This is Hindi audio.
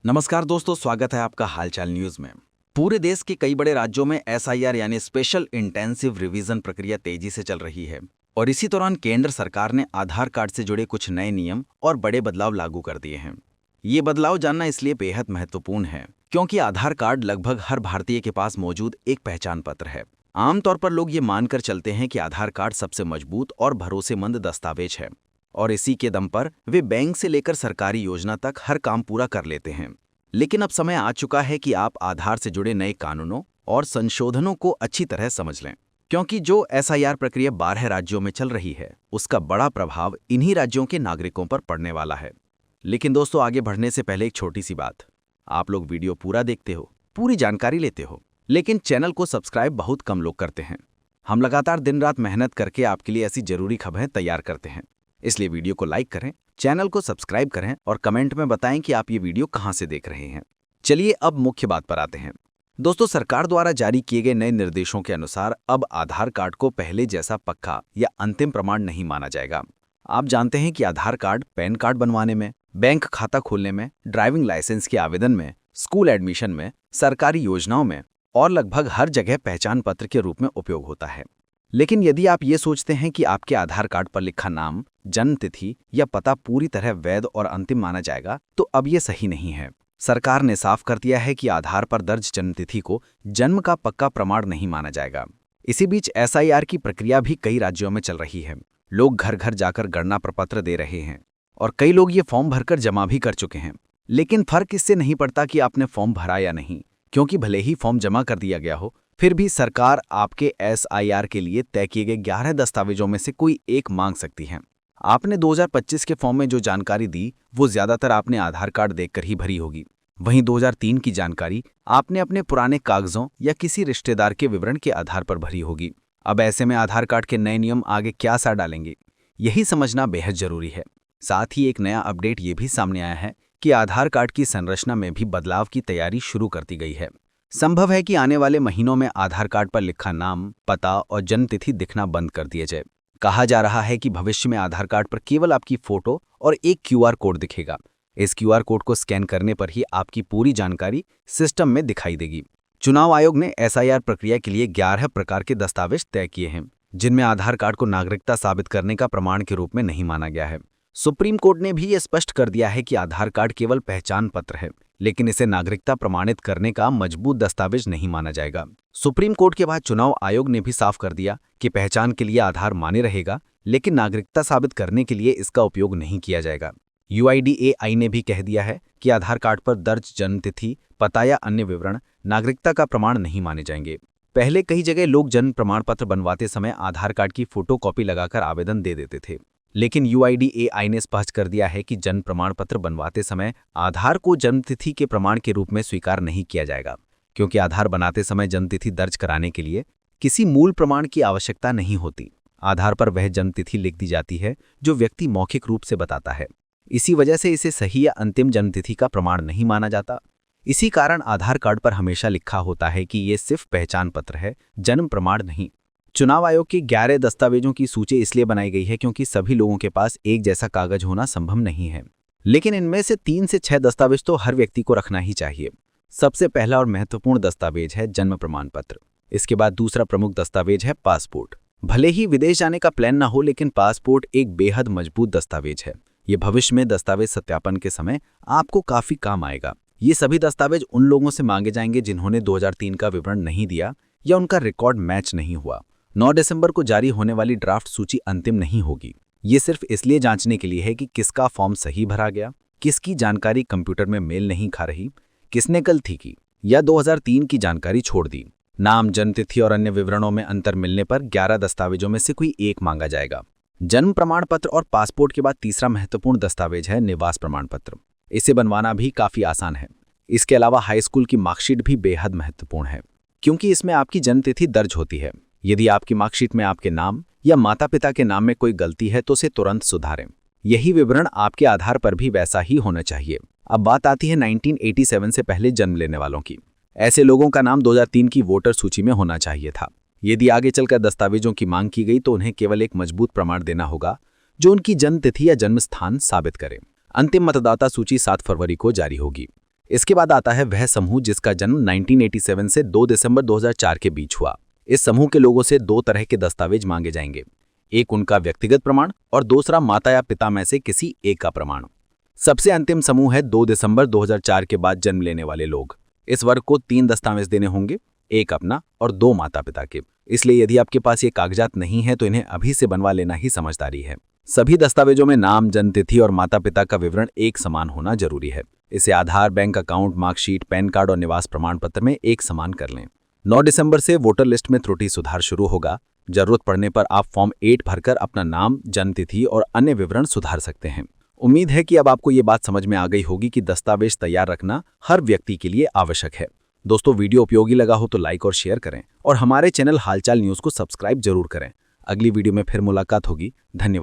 नमस्कार दोस्तों, स्वागत है आपका हालचाल न्यूज में। पूरे देश के कई बड़े राज्यों में एसआईआर यानी स्पेशल इंटेंसिव रिवीजन प्रक्रिया तेजी से चल रही है और इसी दौरान केंद्र सरकार ने आधार कार्ड से जुड़े कुछ नए नियम और बड़े बदलाव लागू कर दिए हैं। ये बदलाव जानना इसलिए बेहद महत्वपूर्ण है क्योंकि आधार कार्ड लगभग हर भारतीय के पास मौजूद एक पहचान पत्र है। आमतौर पर लोग ये मानकर चलते हैं कि आधार कार्ड सबसे मजबूत और भरोसेमंद दस्तावेज है और इसी के दम पर वे बैंक से लेकर सरकारी योजना तक हर काम पूरा कर लेते हैं। लेकिन अब समय आ चुका है कि आप आधार से जुड़े नए कानूनों और संशोधनों को अच्छी तरह समझ लें, क्योंकि जो एसआईआर प्रक्रिया 12 राज्यों में चल रही है उसका बड़ा प्रभाव इन्हीं राज्यों के नागरिकों पर पड़ने वाला है। लेकिन दोस्तों, आगे बढ़ने से पहले एक छोटी सी बात। आप लोग वीडियो पूरा देखते हो, पूरी जानकारी लेते हो, लेकिन चैनल को सब्सक्राइब बहुत कम लोग करते हैं। हम लगातार दिन रात मेहनत करके आपके लिए ऐसी जरूरी खबरें तैयार करते हैं, इसलिए वीडियो को लाइक करें, चैनल को सब्सक्राइब करें और कमेंट में बताएं कि आप ये वीडियो कहां से देख रहे हैं। चलिए अब मुख्य बात पर आते हैं। दोस्तों, सरकार द्वारा जारी किए गए नए निर्देशों के अनुसार अब आधार कार्ड को पहले जैसा पक्का या अंतिम प्रमाण नहीं माना जाएगा। आप जानते हैं कि आधार कार्ड पैन कार्ड बनवाने में, बैंक खाता खोलने में, ड्राइविंग लाइसेंस के आवेदन में, स्कूल एडमिशन में, सरकारी योजनाओं में और लगभग हर जगह पहचान पत्र के रूप में उपयोग होता है। लेकिन यदि आप ये सोचते हैं कि आपके आधार कार्ड पर लिखा नाम, जन्म तिथि या पता पूरी तरह वैध और अंतिम माना जाएगा, तो अब ये सही नहीं है। सरकार ने साफ कर दिया है कि आधार पर दर्ज जन्म तिथि को जन्म का पक्का प्रमाण नहीं माना जाएगा। इसी बीच एसआईआर की प्रक्रिया भी कई राज्यों में चल रही है। लोग घर घर जाकर गणना प्रपत्र दे रहे हैं और कई लोग ये फॉर्म भरकर जमा भी कर चुके हैं। लेकिन फर्क इससे नहीं पड़ता कि आपने फॉर्म भरा या नहीं, क्योंकि भले ही फॉर्म जमा कर दिया गया हो, फिर भी सरकार आपके एसआईआर के लिए तय किए गए 11 दस्तावेजों में से कोई एक मांग सकती है। आपने 2025 के फॉर्म में जो जानकारी दी वो ज्यादातर आपने आधार कार्ड देखकर ही भरी होगी। वहीं 2003 की जानकारी आपने अपने पुराने कागजों या किसी रिश्तेदार के विवरण के आधार पर भरी होगी। अब ऐसे में आधार कार्ड के नए नियम आगे क्या असर डालेंगे, यही समझना बेहद जरूरी है। साथ ही एक नया अपडेट ये भी सामने आया है कि आधार कार्ड की संरचना में भी बदलाव की तैयारी शुरू कर दी गई है। संभव है कि आने वाले महीनों में आधार कार्ड पर लिखा नाम, पता और जन्म तिथि दिखना बंद कर दिया जाए। कहा जा रहा है कि भविष्य में आधार कार्ड पर केवल आपकी फोटो और एक क्यूआर कोड दिखेगा। इस क्यूआर कोड को स्कैन करने पर ही आपकी पूरी जानकारी सिस्टम में दिखाई देगी। चुनाव आयोग ने एसआईआर प्रक्रिया के लिए 11 प्रकार के दस्तावेज तय किए हैं, जिनमें आधार कार्ड को नागरिकता साबित करने का प्रमाण के रूप में नहीं माना गया है। सुप्रीम कोर्ट ने भी ये स्पष्ट कर दिया है कि आधार कार्ड केवल पहचान पत्र है, लेकिन इसे नागरिकता प्रमाणित करने का मजबूत दस्तावेज नहीं माना जाएगा। सुप्रीम कोर्ट के बाद चुनाव आयोग ने भी साफ कर दिया कि पहचान के लिए आधार मान्य रहेगा, लेकिन नागरिकता साबित करने के लिए इसका उपयोग नहीं किया जाएगा। यूआईडीएआई ने भी कह दिया है कि आधार कार्ड पर दर्ज जन्म तिथि, पता या अन्य विवरण नागरिकता का प्रमाण नहीं माने जाएंगे। पहले कई जगह लोग जन्म प्रमाण पत्र बनवाते समय आधार कार्ड की फोटोकॉपी लगाकर आवेदन दे देते थे, लेकिन यूआईडीएआई ने स्पष्ट कर दिया है कि जन्म प्रमाण पत्र बनवाते समय आधार को जन्मतिथि के प्रमाण के रूप में स्वीकार नहीं किया जाएगा, क्योंकि आधार बनाते समय जन्मतिथि दर्ज कराने के लिए किसी मूल प्रमाण की आवश्यकता नहीं होती। आधार पर वह जन्मतिथि लिख दी जाती है जो व्यक्ति मौखिक रूप से बताता है। इसी वजह से इसे सही या अंतिम जन्मतिथि का प्रमाण नहीं माना जाता। इसी कारण आधार कार्ड पर हमेशा लिखा होता है कि ये सिर्फ पहचान पत्र है, जन्म प्रमाण नहीं। चुनाव आयोग के 11 दस्तावेजों की सूची इसलिए बनाई गई है क्योंकि सभी लोगों के पास एक जैसा कागज होना संभव नहीं है, लेकिन इनमें से 3 से 6 दस्तावेज तो हर व्यक्ति को रखना ही चाहिए। सबसे पहला और महत्वपूर्ण दस्तावेज है जन्म प्रमाण पत्र। इसके बाद दूसरा प्रमुख दस्तावेज है पासपोर्ट। भले ही विदेश जाने का प्लान ना हो, लेकिन पासपोर्ट एक बेहद मजबूत दस्तावेज है। ये भविष्य में दस्तावेज सत्यापन के समय आपको काफी काम आएगा। ये सभी दस्तावेज उन लोगों से मांगे जाएंगे जिन्होंने 2003 का विवरण नहीं दिया या उनका रिकॉर्ड मैच नहीं हुआ। 9 दिसंबर को जारी होने वाली ड्राफ्ट सूची अंतिम नहीं होगी। ये सिर्फ इसलिए जांचने के लिए है कि किसका फॉर्म सही भरा गया, किसकी जानकारी कंप्यूटर में मेल नहीं खा रही, किसने गलती की या 2003 की जानकारी छोड़ दी। नाम, जन्मतिथि और अन्य विवरणों में अंतर मिलने पर 11 दस्तावेजों में से कोई एक मांगा जाएगा। जन्म प्रमाण पत्र और पासपोर्ट के बाद तीसरा महत्वपूर्ण दस्तावेज है निवास प्रमाण पत्र। इसे बनवाना भी काफी आसान है। इसके अलावा हाई स्कूल की मार्कशीट भी बेहद महत्वपूर्ण है, क्योंकि इसमें आपकी जन्मतिथि दर्ज होती है। यदि आपकी मार्कशीट में आपके नाम या माता पिता के नाम में कोई गलती है तो उसे तुरंत सुधारें। यही विवरण आपके आधार पर भी वैसा ही होना चाहिए। अब बात आती है 1987 से पहले जन्म लेने वालों की। ऐसे लोगों का नाम 2003 की वोटर सूची में होना चाहिए था। यदि आगे चलकर दस्तावेजों की मांग की गई तो उन्हें केवल एक मजबूत प्रमाण देना होगा जो उनकी जन्म तिथि या जन्म स्थान साबित करे। अंतिम मतदाता सूची 7 फरवरी को जारी होगी। इसके बाद आता है वह समूह जिसका जन्म 1987 से 2 दिसंबर 2004 के बीच हुआ। इस समूह के लोगों से 2 तरह के दस्तावेज मांगे जाएंगे, एक उनका व्यक्तिगत प्रमाण और दूसरा माता या पिता में से किसी एक का प्रमाण। सबसे अंतिम समूह है 2 दिसंबर 2004 के बाद जन्म लेने वाले लोग। इस वर्ग को 3 दस्तावेज देने होंगे, एक अपना और 2 माता पिता के। इसलिए यदि आपके पास ये कागजात नहीं है तो इन्हें अभी से बनवा लेना ही समझदारी है। सभी दस्तावेजों में नाम, जन्मतिथि और माता पिता का विवरण एक समान होना जरूरी है। इसे Aadhaar, bank account, marksheet, PAN card और निवास प्रमाण पत्र में एक समान कर लें। 9 दिसंबर से वोटर लिस्ट में त्रुटि सुधार शुरू होगा। जरूरत पड़ने पर आप फॉर्म 8 भरकर अपना नाम, जन्मतिथि और अन्य विवरण सुधार सकते हैं। उम्मीद है कि अब आपको ये बात समझ में आ गई होगी कि दस्तावेज तैयार रखना हर व्यक्ति के लिए आवश्यक है। दोस्तों, वीडियो उपयोगी लगा हो तो लाइक और शेयर करें और हमारे चैनल हालचाल न्यूज़ को सब्सक्राइब जरूर करें। अगली वीडियो में फिर मुलाकात होगी। धन्यवाद।